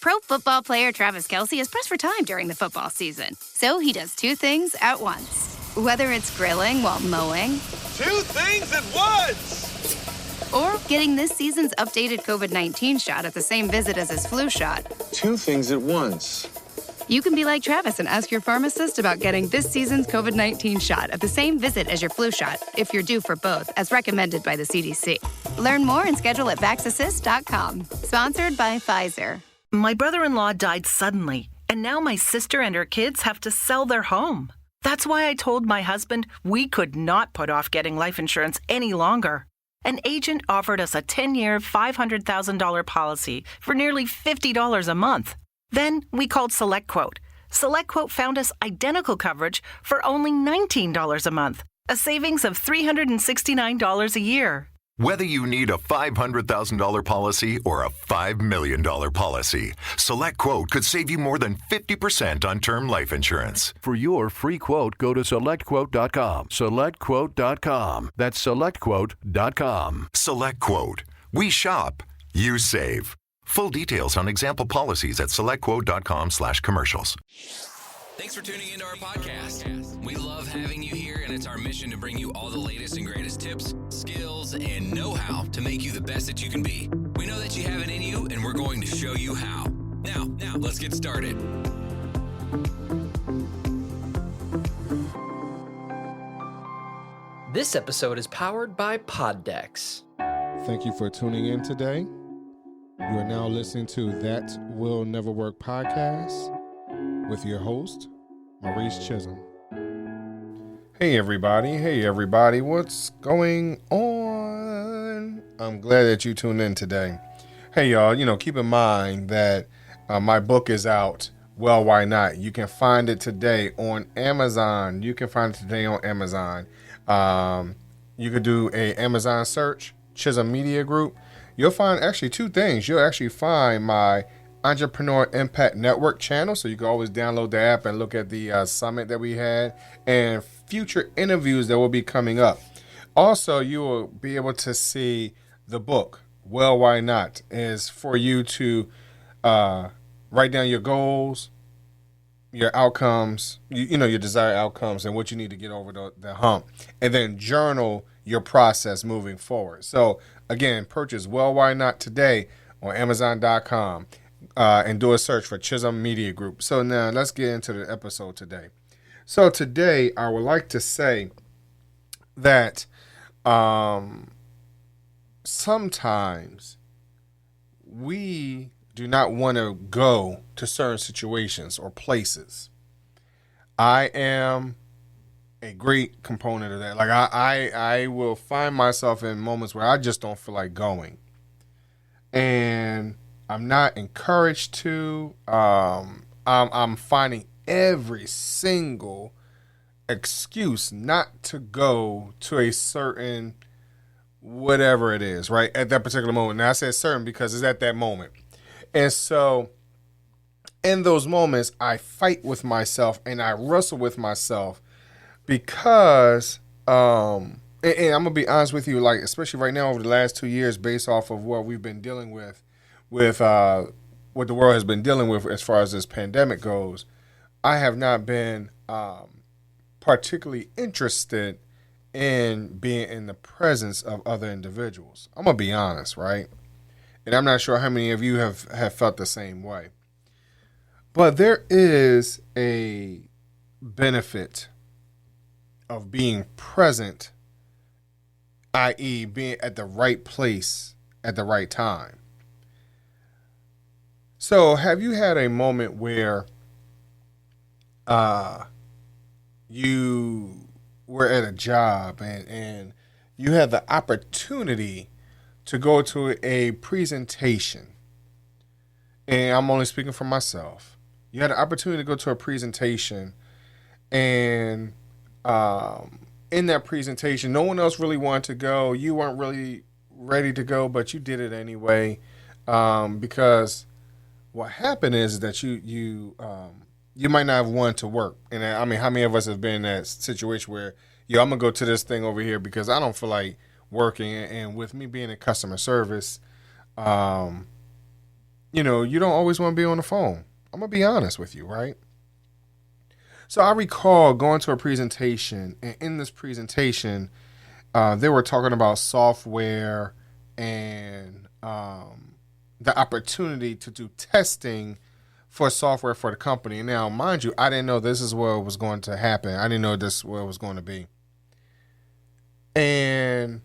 Pro Football player Travis Kelce is pressed for time during the football season. So he does two things at once. Whether it's grilling while mowing. Two things at once! Or getting this season's updated COVID-19 shot at the same visit as his flu shot. Two things at once. You can be like Travis and ask your pharmacist about getting this season's COVID-19 shot at the same visit as your flu shot, if you're due for both, as recommended by the CDC. Learn more and schedule at vaxassist.com. Sponsored by Pfizer. My brother-in-law died suddenly, and now my sister and her kids have to sell their home. That's why I told my husband we could not put off getting life insurance any longer. An agent offered us a 10-year, $500,000 policy for nearly $50 a month. Then we called SelectQuote. SelectQuote found us identical coverage for only $19 a month, a savings of $369 a year. Whether you need a $500,000 policy or a $5 million policy, SelectQuote could save you more than 50% on term life insurance. For your free quote, go to SelectQuote.com. SelectQuote.com. That's SelectQuote.com. SelectQuote. We shop. You save. Full details on example policies at SelectQuote.com/commercials. Thanks for tuning into our podcast. We love having you here, and it's our mission to bring you all the latest and greatest tips, skills, and know-how to make you the best that you can be. We know that you have it in you, and we're going to show you how. Now, let's get started. This episode is powered by Poddex. Thank you for tuning in today. You are now listening to That Will Never Work podcast with your host, Maurice Chisholm. Hey everybody, what's going on? I'm glad that you tuned in today. Hey y'all, keep in mind that my book is out, Well, Why Not? You can find it today on Amazon. You could do a Amazon search, Chisholm Media Group. You'll find actually two things. You'll actually find my Entrepreneur Impact Network channel, so you can always download the app and look at the summit that we had and future interviews that will be coming up. Also, you will be able to see the book, Well, Why Not? Is for you to write down your goals, your outcomes, your desired outcomes and what you need to get over the hump, and then journal your process moving forward. So again, purchase Well, Why Not today on Amazon.com. And do a search for Chisholm Media Group. So now let's get into the episode today. So today I would like to say that sometimes we do not want to go to certain situations or places. I am a great component of that. Like I will find myself in moments where I just don't feel like going. And I'm not encouraged to. I'm finding every single excuse not to go to a certain whatever it is, right, at that particular moment. Now, I said certain because it's at that moment. And so in those moments, I fight with myself and I wrestle with myself because, and I'm going to be honest with you, like, especially right now over the last 2 years, based off of what we've been dealing with what the world has been dealing with as far as this pandemic goes, I have not been particularly interested in being in the presence of other individuals. I'm going to be honest, right? And I'm not sure how many of you have felt the same way. But there is a benefit of being present, i.e. being at the right place at the right time. So have you had a moment where you were at a job and you had the opportunity to go to a presentation? And I'm only speaking for myself. You had the opportunity to go to a presentation, and in that presentation, no one else really wanted to go. You weren't really ready to go, but you did it anyway, because what happened is that you might not have wanted to work. And I mean, how many of us have been in that situation where, I'm gonna go to this thing over here because I don't feel like working. And with me being in customer service, you don't always want to be on the phone. I'm going to be honest with you, right? So I recall going to a presentation, and in this presentation, they were talking about software and the opportunity to do testing for software for the company. Now, mind you, I didn't know this is what was going to happen. I didn't know this is what it was going to be. And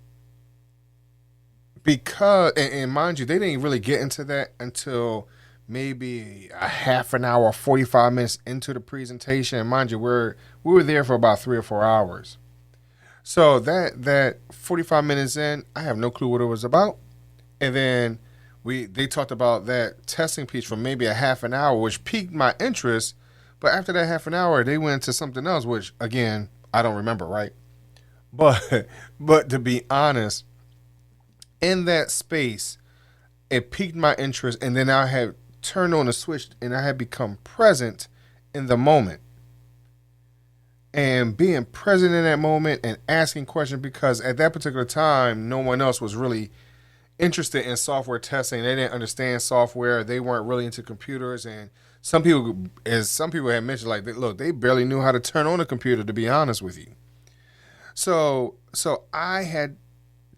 and mind you, they didn't really get into that until maybe a half an hour, 45 minutes into the presentation. And mind you, we were there for about 3 or 4 hours. So that 45 minutes in, I have no clue what it was about. And then they talked about that testing piece for maybe a half an hour, which piqued my interest. But after that half an hour, they went into something else, which again, I don't remember, right? But to be honest, in that space, it piqued my interest, and then I had turned on a switch and I had become present in the moment. And being present in that moment and asking questions, because at that particular time, no one else was really interested in software testing. They didn't understand software. They weren't really into computers. And some people had mentioned, like, look, they barely knew how to turn on a computer, to be honest with you. So I had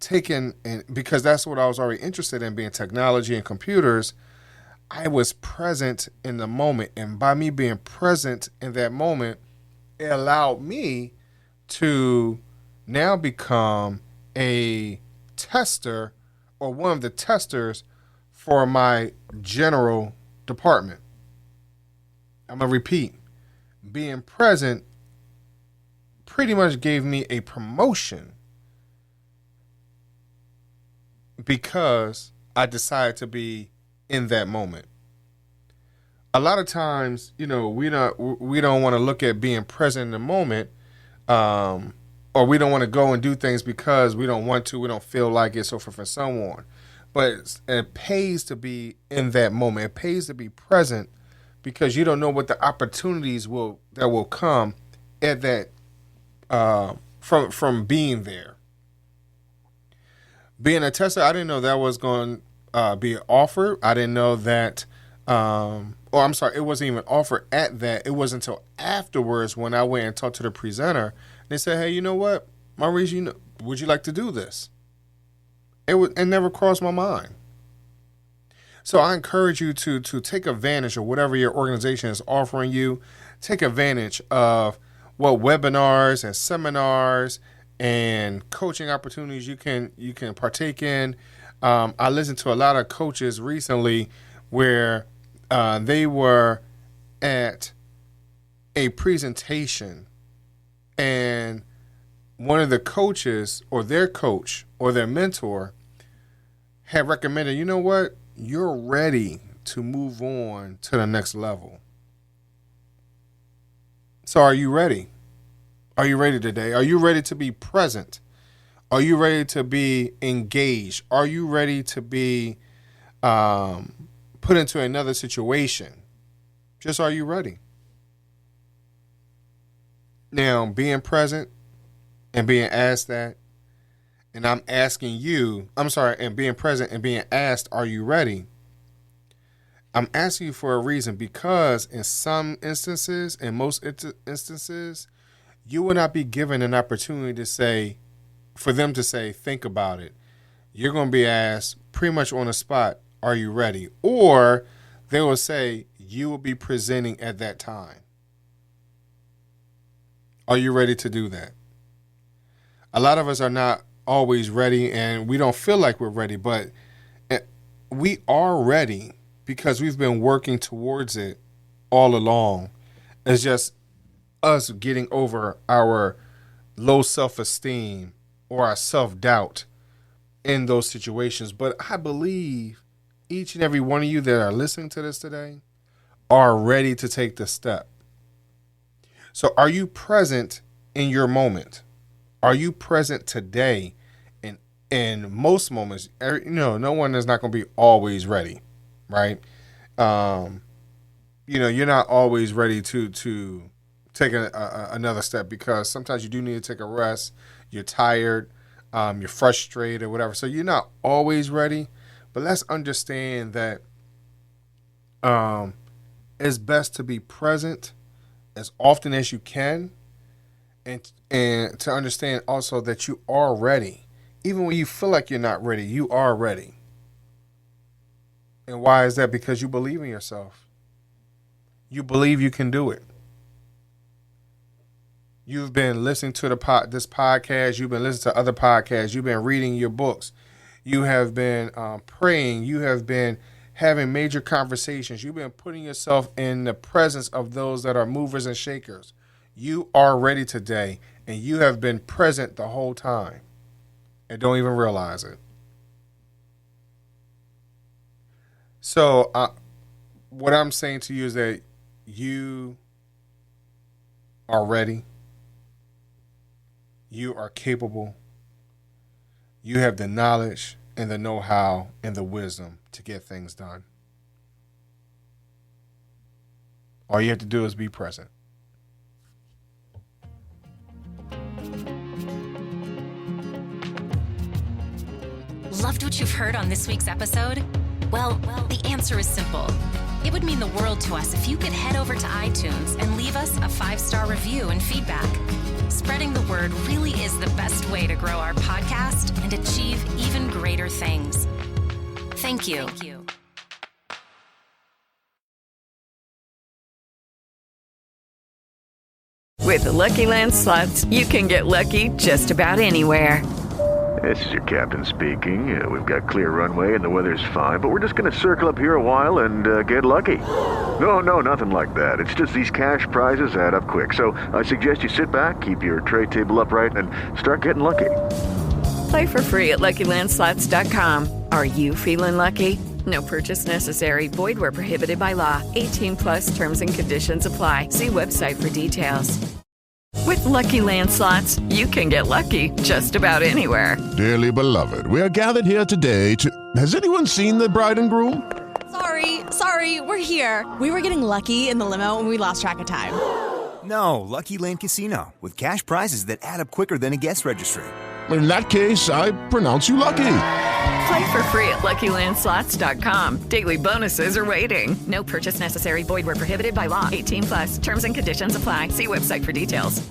taken, and because that's what I was already interested in, being technology and computers, I was present in the moment. And by me being present in that moment, it allowed me to now become a tester, or one of the testers for my general department. I'm going to repeat. Being present pretty much gave me a promotion because I decided to be in that moment. A lot of times, we don't want to look at being present in the moment, or we don't want to go and do things because we don't want to, we don't feel like it, so for someone. But it pays to be in that moment. It pays to be present because you don't know what the opportunities that will come at that from being there. Being a tester, I didn't know that was going to be offered. I didn't know that. It wasn't even offered at that. It wasn't until afterwards when I went and talked to the presenter. They said, "Hey, you know what, Maurice? Would you like to do this?" It never crossed my mind. So I encourage you to take advantage of whatever your organization is offering you. Take advantage of what webinars and seminars and coaching opportunities you can partake in. I listened to a lot of coaches recently where they were at a presentation, and one of the coaches or their coach or their mentor had recommended, you know what, you're ready to move on to the next level. So are you ready? Are you ready today? Are you ready to be present? Are you ready to be engaged? Are you ready to be put into another situation? Just, are you ready? Now, being present and being asked that, and I'm asking you, and being present and being asked, are you ready? I'm asking you for a reason, because in some instances, in most instances, you will not be given an opportunity for them to say, think about it. You're going to be asked pretty much on the spot, are you ready? Or they will say, you will be presenting at that time. Are you ready to do that? A lot of us are not always ready, and we don't feel like we're ready, but we are ready because we've been working towards it all along. It's just us getting over our low self-esteem or our self-doubt in those situations. But I believe each and every one of you that are listening to this today are ready to take the step. So are you present in your moment? Are you present today? And in most moments, no one is not going to be always ready, right? You're not always ready to take another step, because sometimes you do need to take a rest. You're tired, you're frustrated or whatever. So you're not always ready, but let's understand that it's best to be present as often as you can, and to understand also that you are ready. Even when you feel like you're not ready, you are ready. And why is that? Because you believe in yourself. You believe you can do it. You've been listening to this podcast. You've been listening to other podcasts. You've been reading your books. You have been praying. You have been having major conversations. You've been putting yourself in the presence of those that are movers and shakers. You are ready today, and you have been present the whole time and don't even realize it. So what I'm saying to you is that you are ready. You are capable. You have the knowledge and the know-how and the wisdom to get things done. All you have to do is be present. Loved what you've heard on this week's episode? Well, the answer is simple. It would mean the world to us if you could head over to iTunes and leave us a 5-star review and feedback. Spreading the word really is the best way to grow our podcast and achieve even greater things. Thank you. With the Lucky Land Slots, you can get lucky just about anywhere. This is your captain speaking. We've got clear runway and the weather's fine, but we're just going to circle up here a while and get lucky. No, nothing like that. It's just these cash prizes add up quick. So I suggest you sit back, keep your tray table upright, and start getting lucky. Play for free at LuckyLandSlots.com. Are you feeling lucky? No purchase necessary. Void where prohibited by law. 18+ terms and conditions apply. See website for details. With Lucky Land Slots, you can get lucky just about anywhere. Dearly beloved, we are gathered here today to... Has anyone seen the bride and groom? Sorry, we're here. We were getting lucky in the limo and we lost track of time. No, Lucky Land Casino, with cash prizes that add up quicker than a guest registry. In that case, I pronounce you lucky. Play for free at LuckyLandSlots.com. Daily bonuses are waiting. No purchase necessary. Void where prohibited by law. 18+. Terms and conditions apply. See website for details.